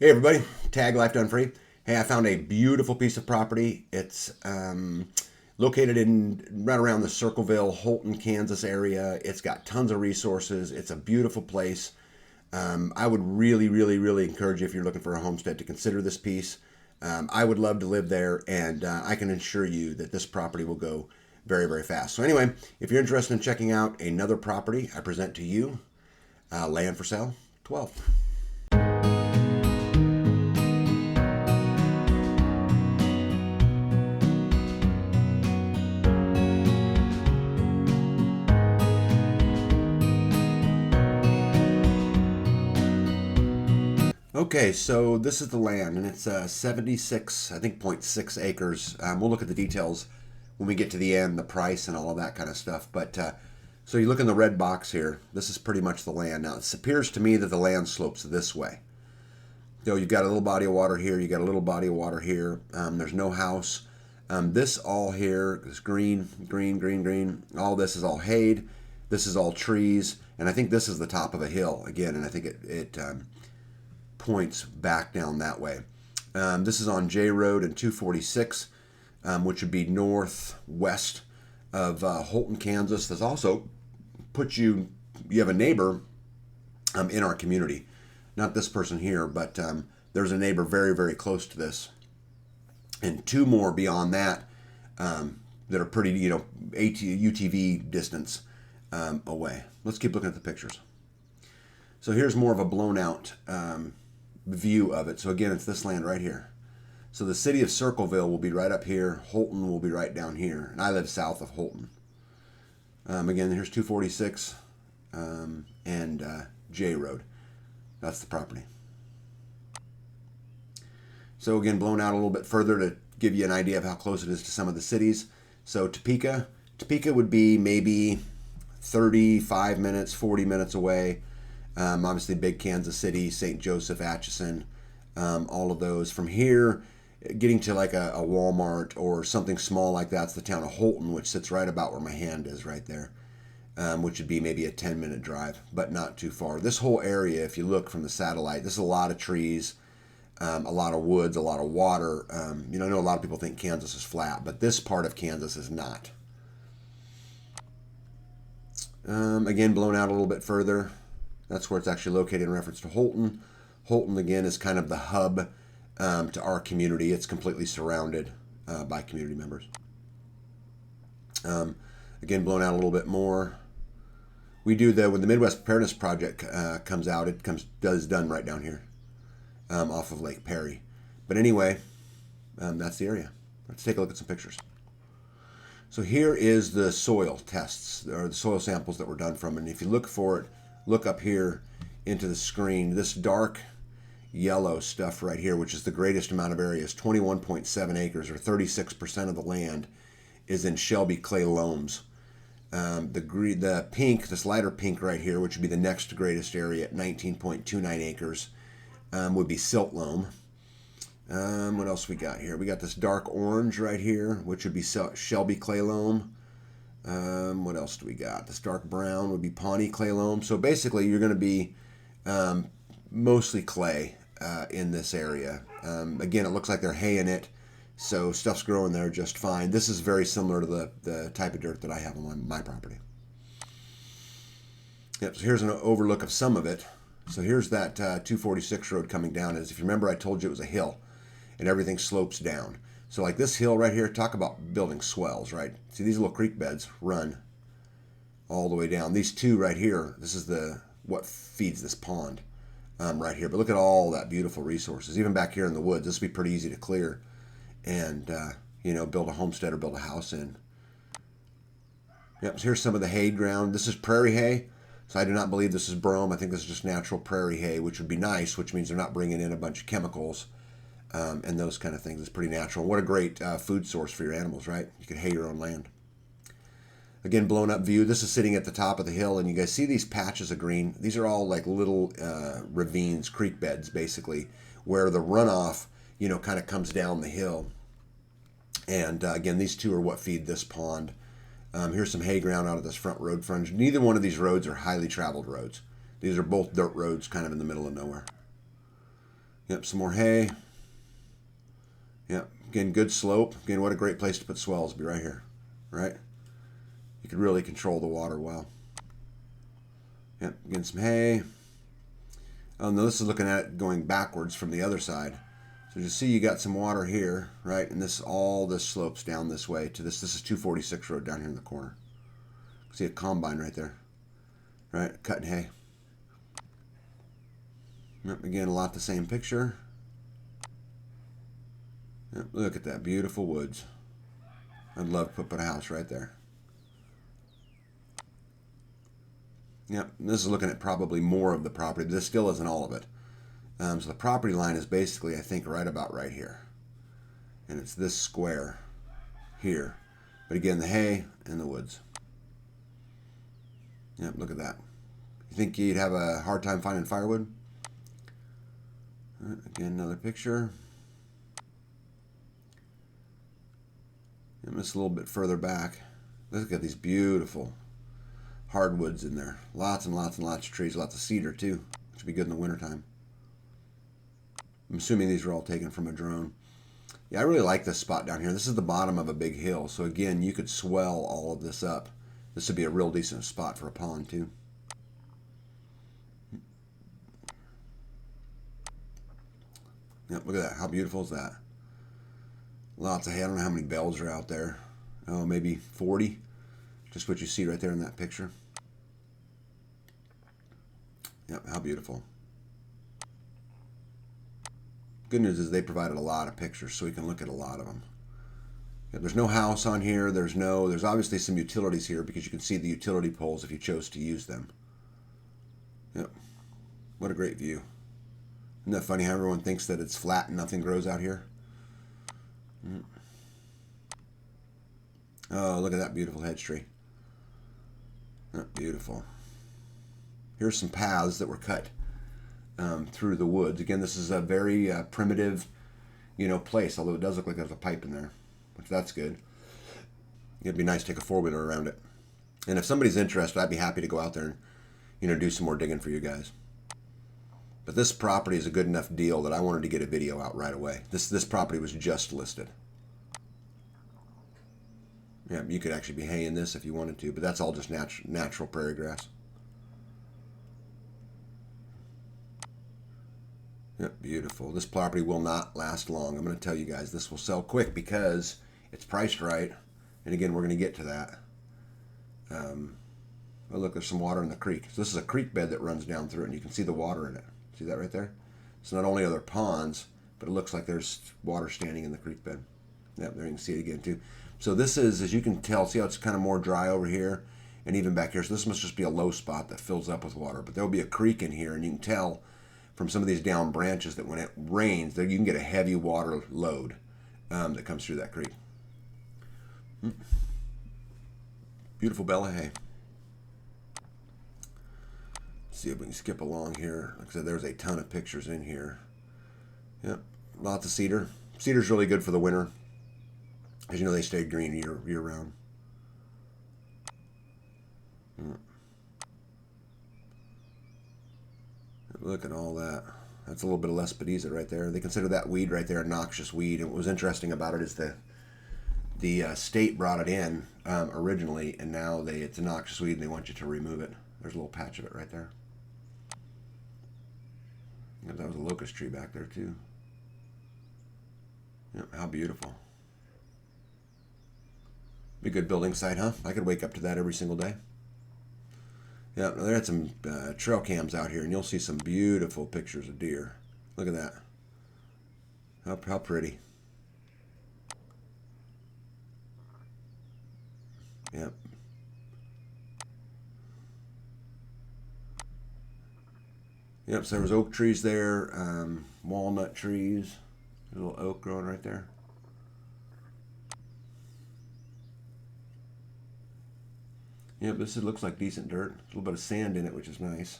Hey everybody, Tag Life Done Free. Hey, I found a beautiful piece of property. It's located in right around the Circleville, Holton, Kansas area. It's got tons of resources. It's a beautiful place. I would really encourage you if you're looking for a homestead to consider this piece. I would love to live there, and I can assure you that this property will go very fast. So anyway, if you're interested in checking out another property, I present to you Land for Sale 12. Okay, so this is the land, and it's 76, I think, 0.6 acres. We'll look at the details when we get to the end, the price and all of that kind of stuff. But so you look in the red box here. This is pretty much the land. Now, it appears to me that the land slopes this way. So you've got a little body of water here. You got a little body of water here. There's no house. This all here is green. All this is all hayed. This is all trees, and I think this is the top of a hill again. And I think it points back down that way. This is on J Road and 246, which would be northwest of Holton, Kansas. This also puts you have a neighbor in our community. Not this person here, but there's a neighbor very close to this. And two more beyond that that are pretty, UTV distance away. Let's keep looking at the pictures. So here's more of a blown out view of it. So again, it's this land right here. So the city of Circleville will be right up here. Holton will be right down here. And I live south of Holton. Again, here's 246 and J Road. That's the property. So again, blown out a little bit further to give you an idea of how close it is to some of the cities. So Topeka would be maybe 35 minutes, 40 minutes away. Obviously, big Kansas City, St. Joseph, Atchison, all of those. From here, getting to like a Walmart or something small like that's the town of Holton, which sits right about where my hand is right there, which would be maybe a 10-minute drive, but not too far. This whole area, if you look from the satellite, this is a lot of trees, a lot of woods, a lot of water. I know a lot of people think Kansas is flat, but this part of Kansas is not. Again, blown out a little bit further. That's where it's actually located in reference to Holton. Holton, again, is kind of the hub to our community. It's completely surrounded by community members. Again, blown out a little bit more. We do when the Midwest Preparedness Project comes out, is done right down here off of Lake Perry. But anyway, that's the area. Let's take a look at some pictures. So here is the soil tests, or the soil samples that were done from it. And if you look for it, look up here into the screen. This dark yellow stuff right here, which is the greatest amount of area, is 21.7 acres, or 36% of the land is in Shelby clay loams. The pink, this lighter pink right here, which would be the next greatest area at 19.29 acres, would be silt loam. What else we got here? We got this dark orange right here, which would be Shelby clay loam. What else do we got? This dark brown would be Pawnee clay loam. So basically, you're going to be mostly clay in this area. Again, it looks like they're haying it, so stuff's growing there just fine. This is very similar to the type of dirt that I have on my property. Yep. So here's an overlook of some of it. So here's that 246 road coming down. As if you remember, I told you it was a hill, and everything slopes down. So like this hill right here, talk about building swells, right? See, these little creek beds run all the way down. These two right here, this is what feeds this pond right here. But look at all that beautiful resources. Even back here in the woods, this would be pretty easy to clear and, build a homestead or build a house in. Yep, so here's some of the hay ground. This is prairie hay. So I do not believe this is brome. I think this is just natural prairie hay, which would be nice, which means they're not bringing in a bunch of chemicals. And those kind of things. It's pretty natural. What a great food source for your animals, right? You could hay your own land. Again, blown up view. This is sitting at the top of the hill, and you guys see these patches of green. These are all like little ravines, creek beds, basically, where the runoff, kind of comes down the hill. And again, these two are what feed this pond. Here's some hay ground out of this front road frontage. Neither one of these roads are highly traveled roads. These are both dirt roads kind of in the middle of nowhere. Yep, some more hay. Yep, again, good slope. Again, what a great place to put swells, be right here, right? You could really control the water well. Yep, again, some hay. Oh, no, this is looking at it going backwards from the other side. So you see you got some water here, right? And all this slopes down this way to this. This is 246 road down here in the corner. See a combine right there, right? Cutting hay. Yep, again, a lot the same picture. Yep, look at that, beautiful woods. I'd love to put a house right there. Yep, this is looking at probably more of the property, but this still isn't all of it. So the property line is basically, I think, right about right here. And it's this square here. But again, the hay and the woods. Yep, look at that. You think you'd have a hard time finding firewood? Again, another picture. And just a little bit further back. Look at these beautiful hardwoods in there. Lots and lots and lots of trees. Lots of cedar, too, which would be good in the wintertime. I'm assuming these are all taken from a drone. Yeah, I really like this spot down here. This is the bottom of a big hill. So again, you could swell all of this up. This would be a real decent spot for a pond too. Yep, look at that. How beautiful is that? Lots of hay. I don't know how many bells are out there. Oh, maybe 40. Just what you see right there in that picture. Yep, how beautiful. Good news is they provided a lot of pictures, so we can look at a lot of them. Yep, there's no house on here. There's obviously some utilities here because you can see the utility poles if you chose to use them. Yep, what a great view. Isn't that funny how everyone thinks that it's flat and nothing grows out here? Oh, look at that beautiful hedge tree. Beautiful. Here's some paths that were cut through the woods. Again, this is a very primitive, place, although it does look like there's a pipe in there, which that's good. It'd be nice to take a four-wheeler around it. And if somebody's interested, I'd be happy to go out there and, do some more digging for you guys. But this property is a good enough deal that I wanted to get a video out right away. This property was just listed. Yeah, you could actually be haying this if you wanted to, but that's all just natural prairie grass. Yep, beautiful. This property will not last long. I'm going to tell you guys this will sell quick because it's priced right. And again, we're going to get to that. Oh, look, there's some water in the creek. So this is a creek bed that runs down through it, and you can see the water in it. See that right there? So not only are there ponds, but it looks like there's water standing in the creek bed. Yep, there you can see it again too. So this is, as you can tell, see how it's kind of more dry over here and even back here. So this must just be a low spot that fills up with water. But there'll be a creek in here, and you can tell from some of these down branches that when it rains, you can get a heavy water load that comes through that creek. Beautiful bale of hay. Let's see if we can skip along here. Like I said, there's a ton of pictures in here. Yep, lots of cedar. Cedar's really good for the winter. As you know, they stay green year round. Look at all that. That's a little bit of Lespedeza right there. They consider that weed right there a noxious weed. And what was interesting about it is the state brought it in originally, and now it's a noxious weed and they want you to remove it. There's a little patch of it right there. Yep, that was a locust tree back there too. Yep, how beautiful. Be a good building site, huh? I could wake up to that every single day. Yeah, they had some trail cams out here, and you'll see some beautiful pictures of deer. Look at that. How pretty. Yep. Yep, so there was oak trees there, walnut trees. There's a little oak growing right there. Yep, this looks like decent dirt. There's a little bit of sand in it, which is nice.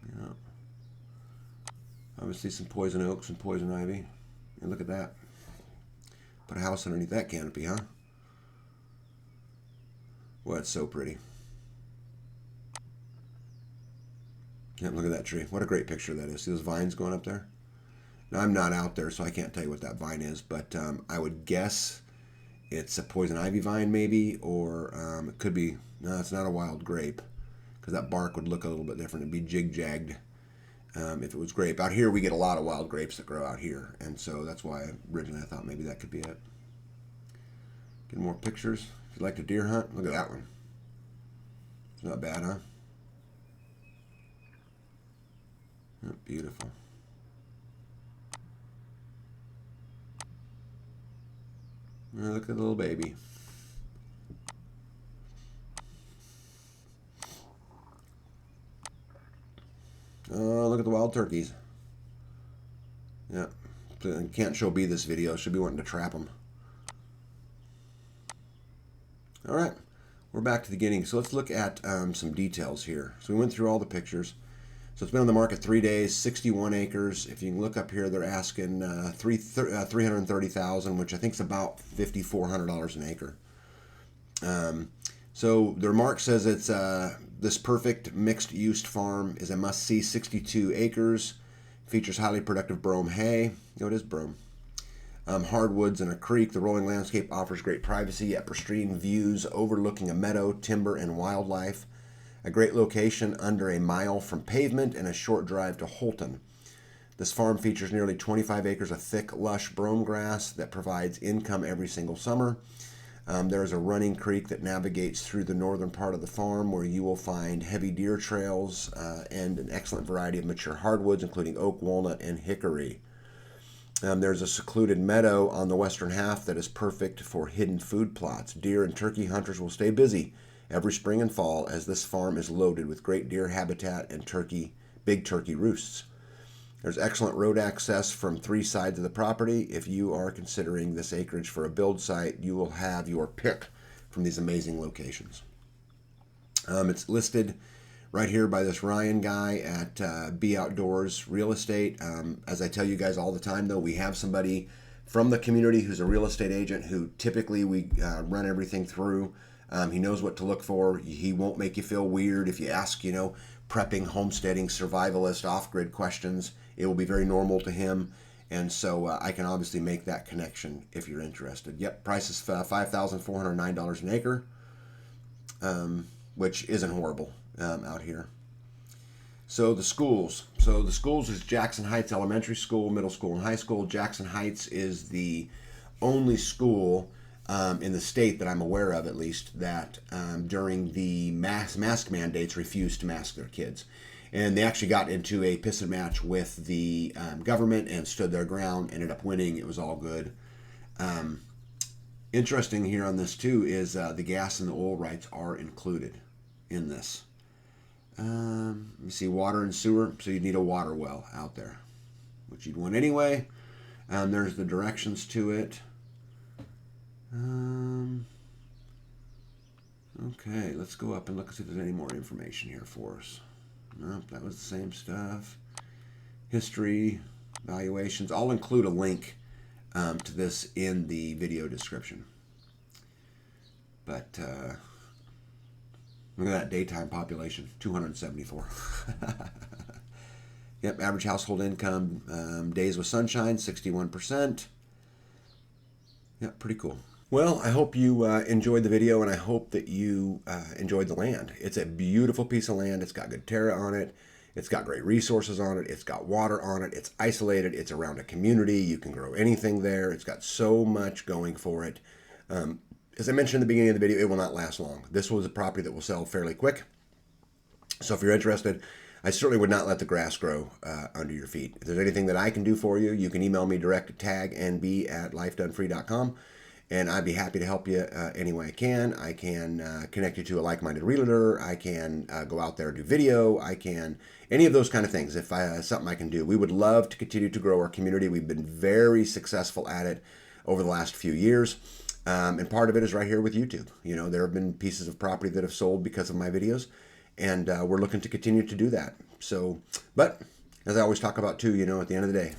Yep. Obviously some poison oaks and poison ivy. And look at that. Put a house underneath that canopy, huh? Well, it's so pretty. Yep, look at that tree. What a great picture that is. See those vines going up there? Now, I'm not out there, so I can't tell you what that vine is, but I would guess it's a poison ivy vine maybe, or it could be, no, it's not a wild grape, because that bark would look a little bit different. It'd be jig-jagged if it was grape. Out here, we get a lot of wild grapes that grow out here, and so that's why originally I thought maybe that could be it. Get more pictures. If you like to deer hunt, look at that one. It's not bad, huh? Oh, beautiful. Oh, look at the little baby. Oh, look at the wild turkeys. Yeah. Can't show B this video. Should be wanting to trap them. All right. We're back to the beginning. So let's look at some details here. So we went through all the pictures. So it's been on the market 3 days, 61 acres. If you can look up here, they're asking $330,000, which I think is about $5,400 an acre. So the remark says it's this perfect mixed-use farm is a must-see 62 acres, features highly productive brome hay. It is brome. Hardwoods and a creek. The rolling landscape offers great privacy, yet pristine views overlooking a meadow, timber, and wildlife. A great location under a mile from pavement and a short drive to Holton. This farm features nearly 25 acres of thick, lush brome grass that provides income every single summer. There is a running creek that navigates through the northern part of the farm where you will find heavy deer trails and an excellent variety of mature hardwoods, including oak, walnut, and hickory. There's a secluded meadow on the western half that is perfect for hidden food plots. Deer and turkey hunters will stay busy every spring and fall as this farm is loaded with great deer habitat and big turkey roosts. There's excellent road access from 3 sides of the property. If you are considering this acreage for a build site, you will have your pick from these amazing locations. It's listed right here by this Ryan guy at B Outdoors Real Estate. As I tell you guys all the time, though, we have somebody from the community who's a real estate agent who typically we run everything through. He knows what to look for. He won't make you feel weird if you ask, prepping, homesteading, survivalist, off-grid questions. It will be very normal to him. And so I can obviously make that connection if you're interested. Yep, price is $5,409 an acre, which isn't horrible out here. So the schools. So the schools is Jackson Heights Elementary School, Middle School, and High School. Jackson Heights is the only school in the state that I'm aware of, at least, that during the mask mandates refused to mask their kids. And they actually got into a pissing match with the government and stood their ground, ended up winning. It was all good. Interesting here on this, too, is the gas and the oil rights are included in this. Let me see, water and sewer. So you'd need a water well out there, which you'd want anyway. There's the directions to it. Okay, let's go up and look and see if there's any more information here for us. Nope, that was the same stuff. History, valuations. I'll include a link to this in the video description. But look at that daytime population, 274. Yep, average household income, days with sunshine, 61%. Yep, pretty cool. Well, I hope you enjoyed the video, and I hope that you enjoyed the land. It's a beautiful piece of land. It's got good terra on it. It's got great resources on it. It's got water on it. It's isolated. It's around a community. You can grow anything there. It's got so much going for it. As I mentioned in the beginning of the video, it will not last long. This was a property that will sell fairly quick. So if you're interested, I certainly would not let the grass grow under your feet. If there's anything that I can do for you, you can email me direct at tagnb@lifedonefree.com. And I'd be happy to help you any way I can. I can connect you to a like-minded realtor. I can go out there and do video. I can, any of those kind of things, if something I can do. We would love to continue to grow our community. We've been very successful at it over the last few years. And part of it is right here with YouTube. There have been pieces of property that have sold because of my videos. And we're looking to continue to do that. So, but as I always talk about too, at the end of the day,